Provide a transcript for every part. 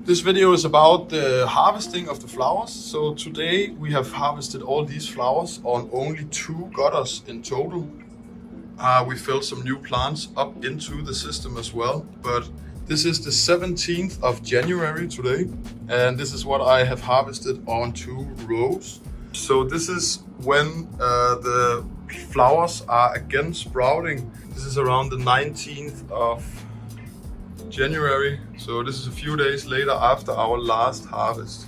This video is about the harvesting of the flowers. So today we have harvested all these flowers on only 2 gutters in total. We filled some new plants up into the system as well, but this is the 17th of January today, and this is what I have harvested on 2 rows. So this is when the flowers are again sprouting. This is around the 19th of January, so this is a few days later after our last harvest.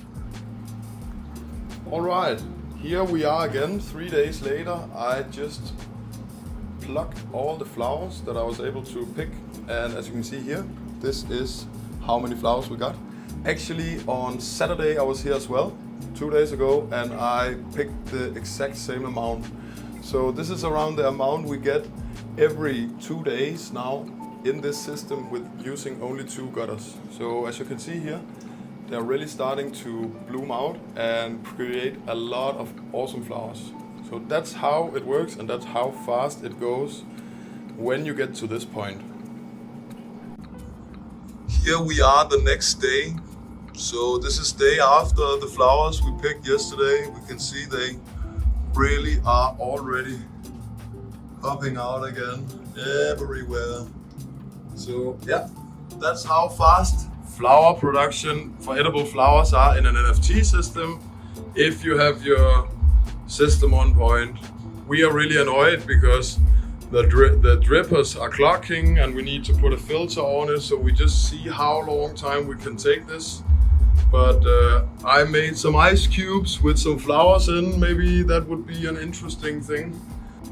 All right, here we are again 3 days later. I just plucked all the flowers that I was able to pick, and as you can see here, this is how many flowers we got. Actually, on Saturday I was here as well, 2 days ago, and I picked the exact same amount. So this is around the amount we get every 2 days now in this system with using only 2 gutters. So as you can see here, they're really starting to bloom out and create a lot of awesome flowers. So that's how it works, and that's how fast it goes when you get to this point. Here we are the next day. So this is day after the flowers we picked yesterday. We can see they really are already popping out again everywhere. So yeah, that's how fast flower production for edible flowers are in an NFT system. If you have your system on point, we are really annoyed because the drippers are clocking and we need to put a filter on it, so we just see how long time we can take this. But I made some ice cubes with some flowers in. Maybe that would be an interesting thing.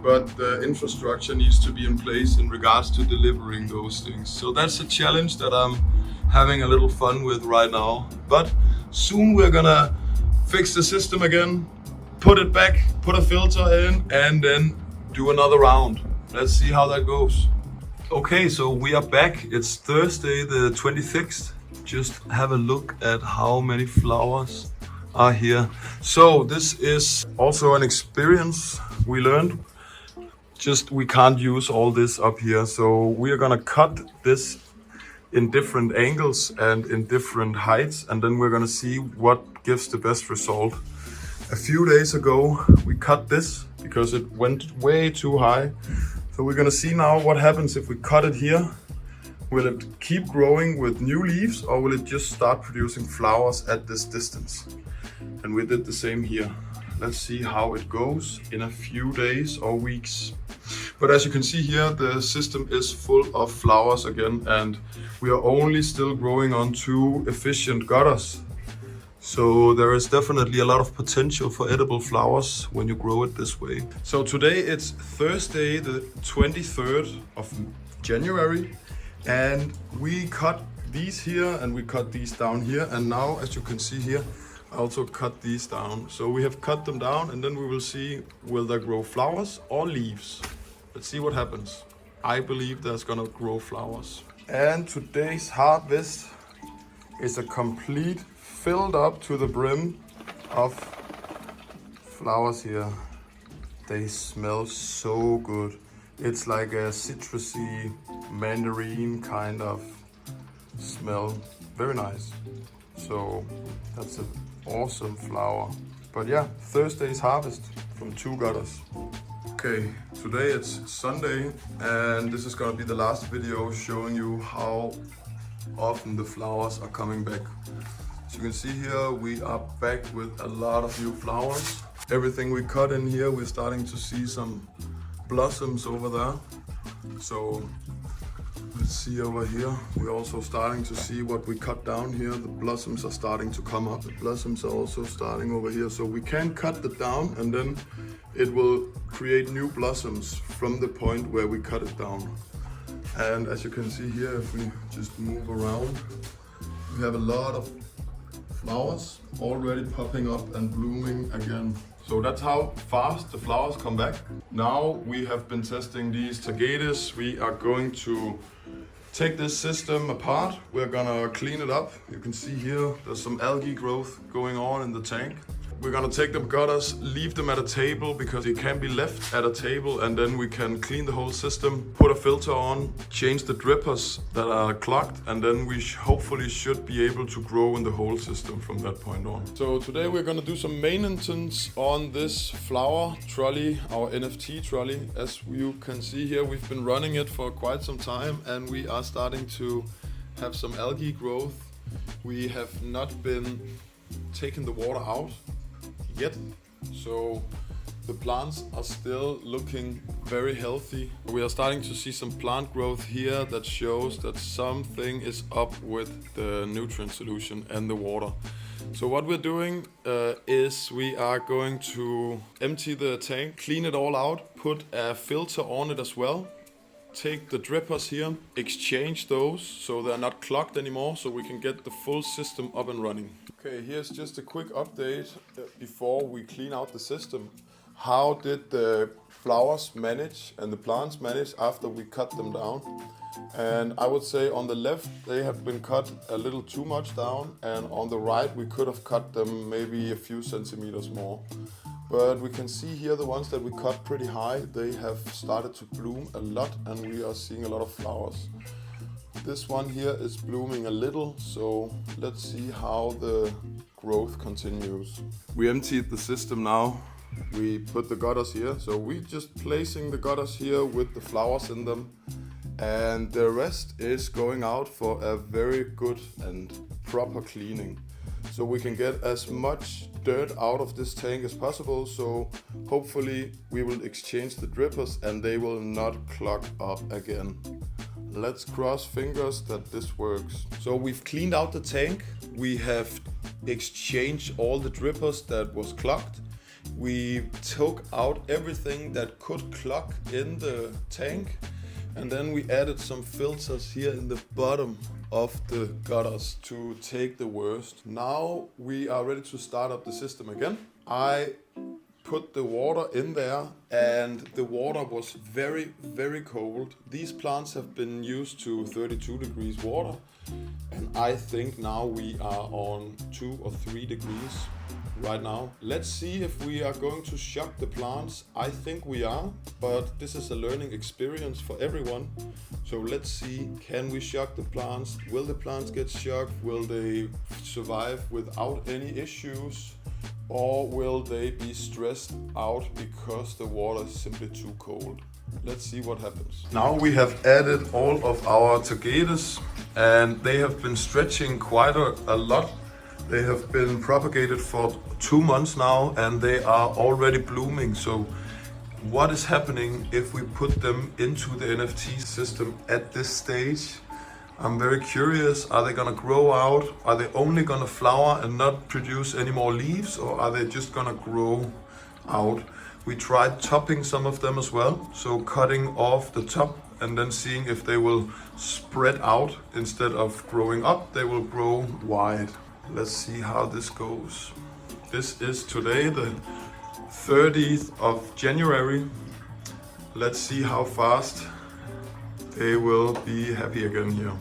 But the infrastructure needs to be in place in regards to delivering those things. So that's a challenge that I'm having a little fun with right now. But soon we're gonna fix the system again, put it back, put a filter in, and then do another round. Let's see how that goes. Okay, so we are back. It's Thursday the 26th. Just have a look at how many flowers are here. So this is also an experience we learned. Just we can't use all this up here, so we are gonna cut this in different angles and in different heights, and then we're gonna see what gives the best result. A few days ago we cut this because it went way too high, so we're gonna see now what happens if we cut it here. Will it keep growing with new leaves, or will it just start producing flowers at this distance? And we did the same here. Let's see how it goes in a few days or weeks. But as you can see here, the system is full of flowers again, and we are only still growing on 2 efficient gutters. So there is definitely a lot of potential for edible flowers when you grow it this way. So today it's Thursday the 23rd of January, and we cut these here and we cut these down here, and now as you can see here, I also cut these down. So we have cut them down, and then we will see, will they grow flowers or leaves? Let's see what happens. I believe there's gonna grow flowers. And today's harvest is a complete filled up to the brim of flowers here. They smell so good. It's like a citrusy mandarin kind of smell. Very nice. So that's an awesome flower. But yeah, Thursday's harvest from 2 gutters. Okay, today it's Sunday, and this is gonna be the last video showing you how often the flowers are coming back. As you can see here, we are back with a lot of new flowers. Everything we cut in here, we're starting to see some blossoms over there. So let's see over here. We're also starting to see what we cut down here. The blossoms are starting to come up. The blossoms are also starting over here. So we can cut it down, and then it will create new blossoms from the point where we cut it down. And as you can see here, if we just move around, we have a lot of flowers already popping up and blooming again. So that's how fast the flowers come back. Now we have been testing these tagetes. We are going to take this system apart. We're gonna clean it up. You can see here there's some algae growth going on in the tank. We're gonna take the gutters, leave them at a table because they can be left at a table, and then we can clean the whole system, put a filter on, change the drippers that are clogged, and then we hopefully should be able to grow in the whole system from that point on. So today we're gonna do some maintenance on this flower trolley, our NFT trolley. As you can see here, we've been running it for quite some time and we are starting to have some algae growth. We have not been taking the water out yet, so the plants are still looking very healthy. We are starting to see some plant growth here that shows that something is up with the nutrient solution and the water. So what we're doing is we are going to empty the tank, clean it all out, put a filter on it as well, take the drippers here, exchange those so they're not clogged anymore, so we can get the full system up and running. Okay, here's just a quick update before we clean out the system. How did the flowers manage and the plants manage after we cut them down? And I would say on the left they have been cut a little too much down, and on the right we could have cut them maybe a few centimeters more. But we can see here the ones that we cut pretty high, they have started to bloom a lot and we are seeing a lot of flowers. This one here is blooming a little, so let's see how the growth continues. We emptied the system now. We put the gutters here, so we're just placing the gutters here with the flowers in them, and the rest is going out for a very good and proper cleaning, so we can get as much dirt out of this tank as possible. So hopefully we will exchange the drippers and they will not clog up again. Let's cross fingers that this works. So we've cleaned out the tank, we have exchanged all the drippers that was clogged. We took out everything that could clog in the tank, and then we added some filters here in the bottom of the gutters to take the worst. Now we are ready to start up the system again. I put the water in there and the water was very, very cold. These plants have been used to 32 degrees water, and I think now we are on 2 or 3 degrees right now. Let's see if we are going to shock the plants. I think we are, but this is a learning experience for everyone. So let's see, can we shock the plants? Will the plants get shocked? Will they survive without any issues? Or will they be stressed out because the water is simply too cold? Let's see what happens. Now we have added all of our tagetes and they have been stretching quite a lot. They have been propagated for 2 months now and they are already blooming. So what is happening if we put them into the NFT system at this stage? I'm very curious. Are they gonna grow out? Are they only gonna flower and not produce any more leaves, or are they just gonna grow out? We tried topping some of them as well, so cutting off the top and then seeing if they will spread out. Instead of growing up, they will grow wide. Let's see how this goes. This is today the 30th of January. Let's see how fast they will be happy again here.